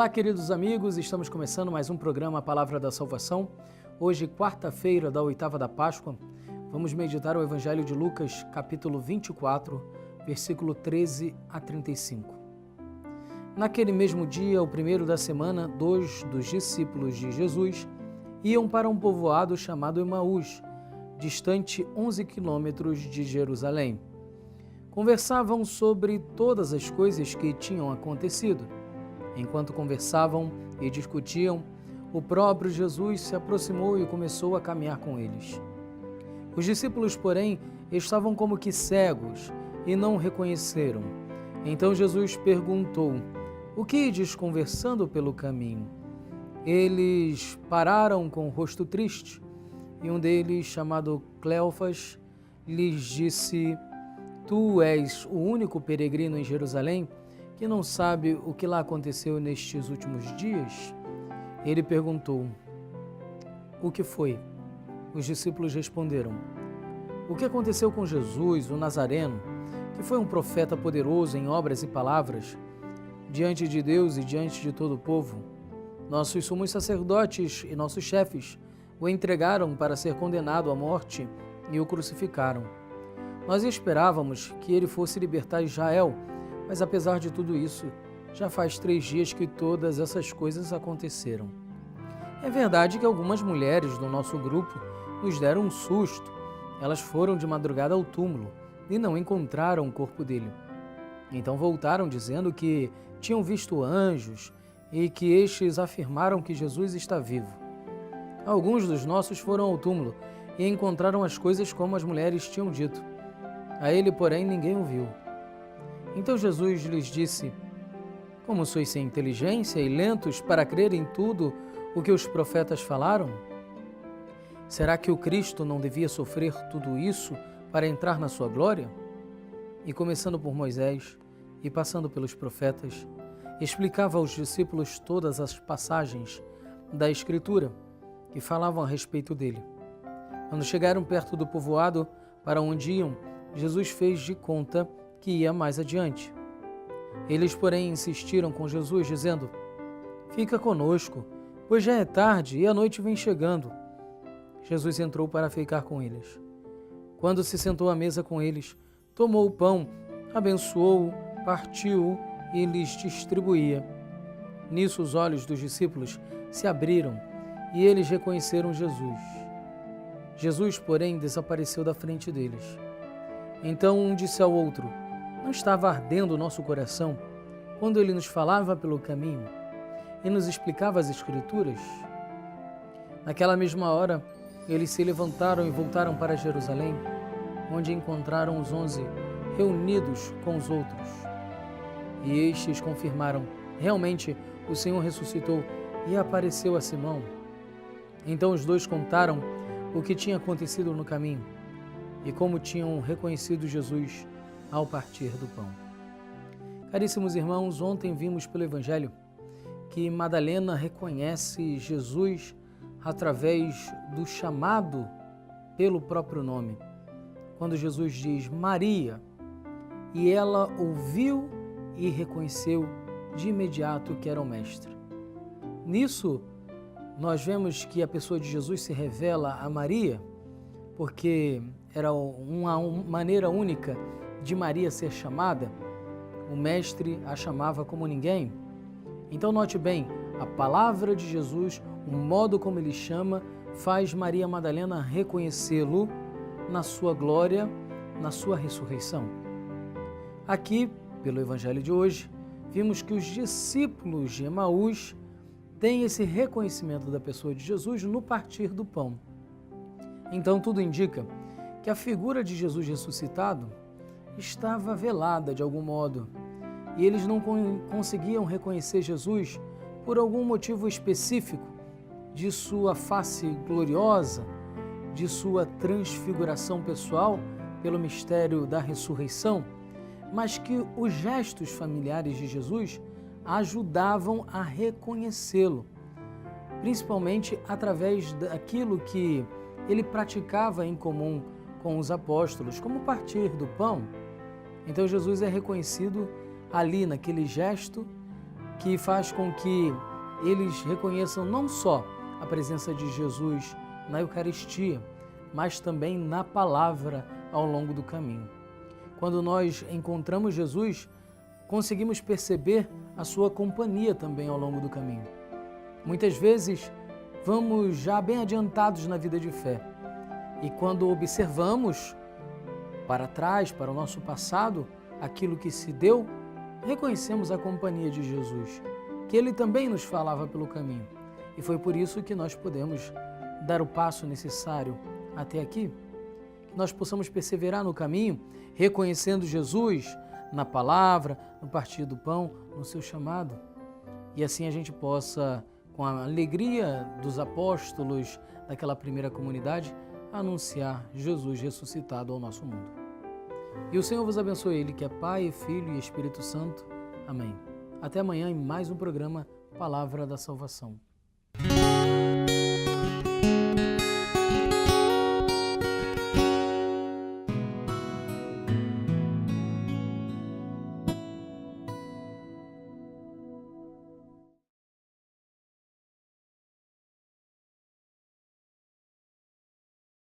Olá, queridos amigos, estamos começando mais um programa A Palavra da Salvação. Hoje, quarta-feira da oitava da Páscoa, vamos meditar o Evangelho de Lucas, capítulo 24, versículo 13 a 35. Naquele mesmo dia, o primeiro da semana, 2 dos discípulos de Jesus iam para um povoado chamado Emaús, distante 11 quilômetros de Jerusalém. Conversavam sobre todas as coisas que tinham acontecido. Enquanto conversavam e discutiam, o próprio Jesus se aproximou e começou a caminhar com eles. Os discípulos, porém, estavam como que cegos e não o reconheceram. Então Jesus perguntou: "O que ides conversando pelo caminho?" Eles pararam com o rosto triste, e um deles, chamado Cleofas, lhes disse: "Tu és o único peregrino em Jerusalém que não sabe o que lá aconteceu nestes últimos dias?" Ele perguntou: "O que foi?" Os discípulos responderam: "O que aconteceu com Jesus, o Nazareno, que foi um profeta poderoso em obras e palavras, diante de Deus e diante de todo o povo. Nossos sumos sacerdotes e nossos chefes o entregaram para ser condenado à morte e o crucificaram. Nós esperávamos que ele fosse libertar Israel, mas apesar de tudo isso, já faz 3 dias que todas essas coisas aconteceram. É verdade que algumas mulheres do nosso grupo nos deram um susto. Elas foram de madrugada ao túmulo e não encontraram o corpo dele. Então voltaram dizendo que tinham visto anjos e que estes afirmaram que Jesus está vivo. Alguns dos nossos foram ao túmulo e encontraram as coisas como as mulheres tinham dito. A ele, porém, ninguém o viu." Então Jesus lhes disse: "Como sois sem inteligência e lentos para crer em tudo o que os profetas falaram? Será que o Cristo não devia sofrer tudo isso para entrar na sua glória?" E começando por Moisés e passando pelos profetas, explicava aos discípulos todas as passagens da Escritura que falavam a respeito dele. Quando chegaram perto do povoado para onde iam, Jesus fez de conta que ia mais adiante. Eles, porém, insistiram com Jesus, dizendo: "Fica conosco, pois já é tarde e a noite vem chegando." Jesus entrou para ficar com eles. Quando se sentou à mesa com eles, tomou o pão, abençoou-o, partiu-o e lhes distribuía. Nisso os olhos dos discípulos se abriram e eles reconheceram Jesus. Jesus, porém, desapareceu da frente deles. Então um disse ao outro: "Não estava ardendo o nosso coração quando ele nos falava pelo caminho e nos explicava as Escrituras?" Naquela mesma hora, eles se levantaram e voltaram para Jerusalém, onde encontraram os 11 reunidos com os outros. E estes confirmaram: "Realmente, o Senhor ressuscitou e apareceu a Simão." Então os dois contaram o que tinha acontecido no caminho e como tinham reconhecido Jesus ao partir do pão. Caríssimos irmãos, ontem vimos pelo Evangelho que Madalena reconhece Jesus através do chamado pelo próprio nome. Quando Jesus diz Maria, e ela ouviu e reconheceu de imediato que era o Mestre. Nisso, nós vemos que a pessoa de Jesus se revela a Maria, porque era uma maneira única de Maria ser chamada. O Mestre a chamava como ninguém. Então note bem, a palavra de Jesus, o modo como ele chama, faz Maria Madalena reconhecê-lo na sua glória, na sua ressurreição. Aqui, pelo Evangelho de hoje, vimos que os discípulos de Emaús têm esse reconhecimento da pessoa de Jesus no partir do pão. Então tudo indica que a figura de Jesus ressuscitado estava velada de algum modo e eles não conseguiam reconhecer Jesus por algum motivo específico de sua face gloriosa, de sua transfiguração pessoal pelo mistério da ressurreição, mas que os gestos familiares de Jesus ajudavam a reconhecê-lo, principalmente através daquilo que ele praticava em comum com os apóstolos, como partir do pão. Então Jesus é reconhecido ali naquele gesto que faz com que eles reconheçam não só a presença de Jesus na Eucaristia, mas também na palavra ao longo do caminho. Quando nós encontramos Jesus, conseguimos perceber a sua companhia também ao longo do caminho. Muitas vezes vamos já bem adiantados na vida de fé e quando observamos para trás, para o nosso passado, aquilo que se deu, reconhecemos a companhia de Jesus, que Ele também nos falava pelo caminho. E foi por isso que nós podemos dar o passo necessário até aqui, que nós possamos perseverar no caminho, reconhecendo Jesus na palavra, no partir do pão, no seu chamado. E assim a gente possa, com a alegria dos apóstolos daquela primeira comunidade, anunciar Jesus ressuscitado ao nosso mundo. E o Senhor vos abençoe, Ele que é Pai, Filho e Espírito Santo. Amém. Até amanhã em mais um programa Palavra da Salvação.